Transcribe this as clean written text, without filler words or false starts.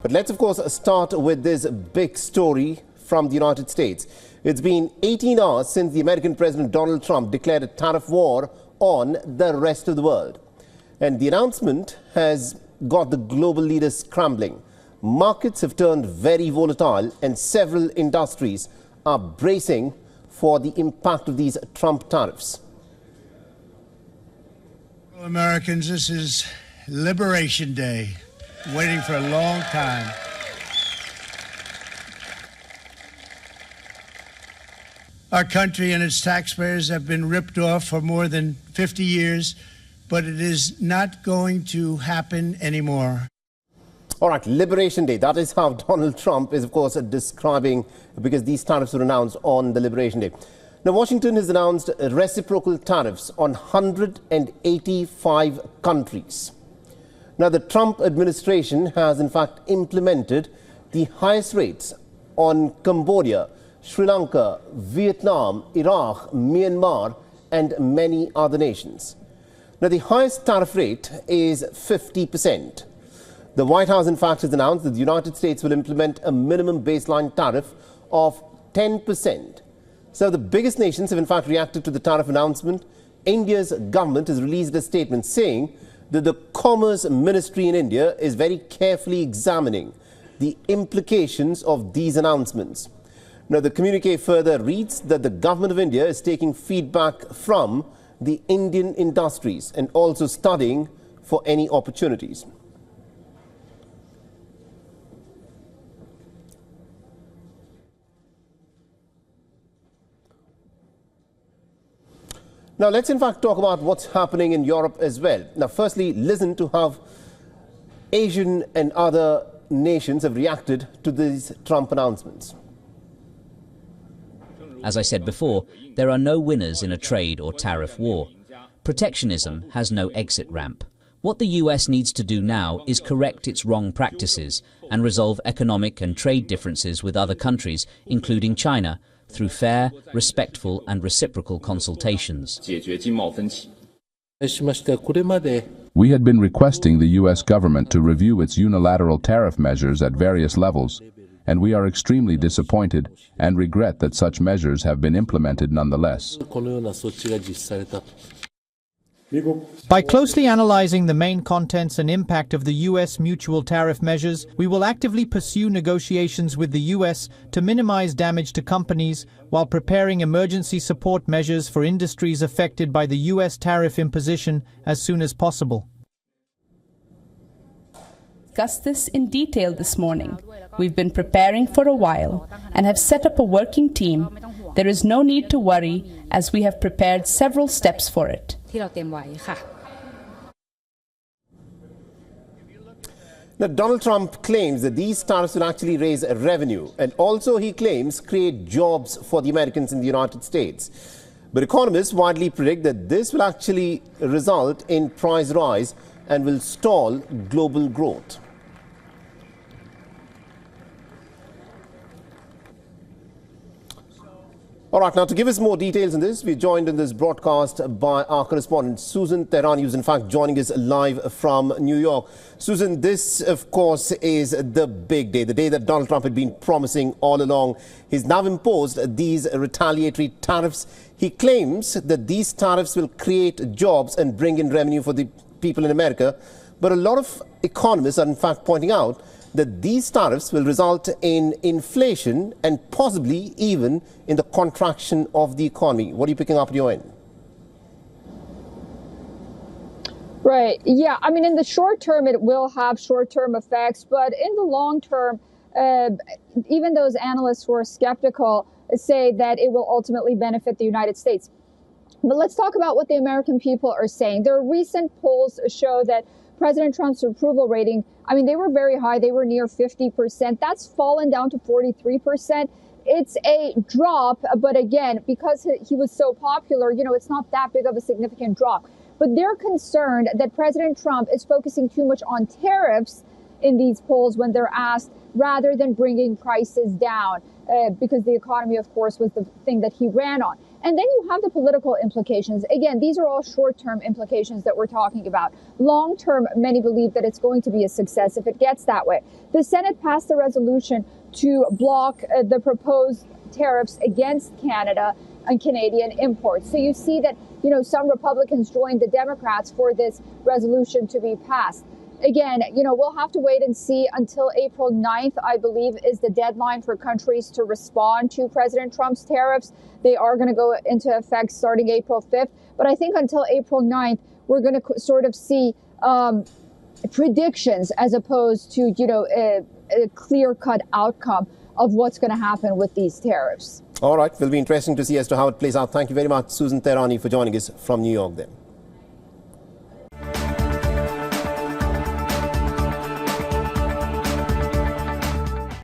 But let's, of course, start with this big story from the United States. It's been 18 hours since the American President Donald Trump declared a tariff war on the rest of the world. And the announcement has got the global leaders scrambling. Markets have turned very volatile and several industries are bracing for the impact of these Trump tariffs. Well, Americans, this is Liberation Day. Waiting for a long time. Our country and its taxpayers have been ripped off for more than 50 years, but it is not going to happen anymore. All right, Liberation Day. That is how Donald Trump is, of course, describing, because these tariffs were announced on the Liberation Day. Now, Washington has announced reciprocal tariffs on 185 countries. Now, the Trump administration has, in fact, implemented the highest rates on Cambodia, Sri Lanka, Vietnam, Iraq, Myanmar, and many other nations. Now, the highest tariff rate is 50%. The White House, in fact, has announced that the United States will implement a minimum baseline tariff of 10%. So the biggest nations have, in fact, reacted to the tariff announcement. India's government has released a statement saying that the Commerce Ministry in India is very carefully examining the implications of these announcements. Now, the communique further reads that the government of India is taking feedback from the Indian industries and also studying for any opportunities. Now, let's in fact talk about what's happening in Europe as well. Now, firstly, listen to how Asian and other nations have reacted to these Trump announcements. As I said before, there are no winners in a trade or tariff war. Protectionism has no exit ramp. What the US needs to do now is correct its wrong practices and resolve economic and trade differences with other countries, including China, through fair, respectful and reciprocal consultations. We had been requesting the U.S. government to review its unilateral tariff measures at various levels, and we are extremely disappointed and regret that such measures have been implemented nonetheless. By closely analyzing the main contents and impact of the U.S. mutual tariff measures, we will actively pursue negotiations with the U.S. to minimize damage to companies while preparing emergency support measures for industries affected by the U.S. tariff imposition as soon as possible. Discussed this in detail this morning. We've been preparing for a while and have set up a working team. There is no need to worry, as we have prepared several steps for it. Now, Donald Trump claims that these tariffs will actually raise revenue, and also he claims create jobs for the Americans in the United States. But economists widely predict that this will actually result in price rise and will stall global growth. All right, now to give us more details on this, we're joined in this broadcast by our correspondent, Susan Tehrani, who's in fact joining us live from New York. Susan, this, of course, is the big day, the day that Donald Trump had been promising all along. He's now imposed these retaliatory tariffs. He claims that these tariffs will create jobs and bring in revenue for the people in America. But a lot of economists are in fact pointing out that these tariffs will result in inflation and possibly even in the contraction of the economy. What are you picking up at your end? Right. Yeah. I mean, in the short term, it will have short-term effects. But in the long term, even those analysts who are skeptical say that it will ultimately benefit the United States. But let's talk about what the American people are saying. There are recent polls show that President Trump's approval rating, I mean, they were very high. They were near 50%. That's fallen down to 43%. It's a drop. But again, because he was so popular, you know, it's not that big of a significant drop. But they're concerned that President Trump is focusing too much on tariffs in these polls when they're asked, rather than bringing prices down, because the economy, of course, was the thing that he ran on. And then you have the political implications. Again, these are all short-term implications that we're talking about. Long-term, many believe that it's going to be a success if it gets that way. The Senate passed a resolution to block the proposed tariffs against Canada and Canadian imports. So you see that, some Republicans joined the Democrats for this resolution to be passed. Again, we'll have to wait and see until April 9th, I believe, is the deadline for countries to respond to President Trump's tariffs. They are going to go into effect starting April 5th. But I think until April 9th, we're going to sort of see predictions as opposed to, a clear-cut outcome of what's going to happen with these tariffs. All right, will be interesting to see as to how it plays out. Thank you very much, Susan Tehrani, for joining us from New York then.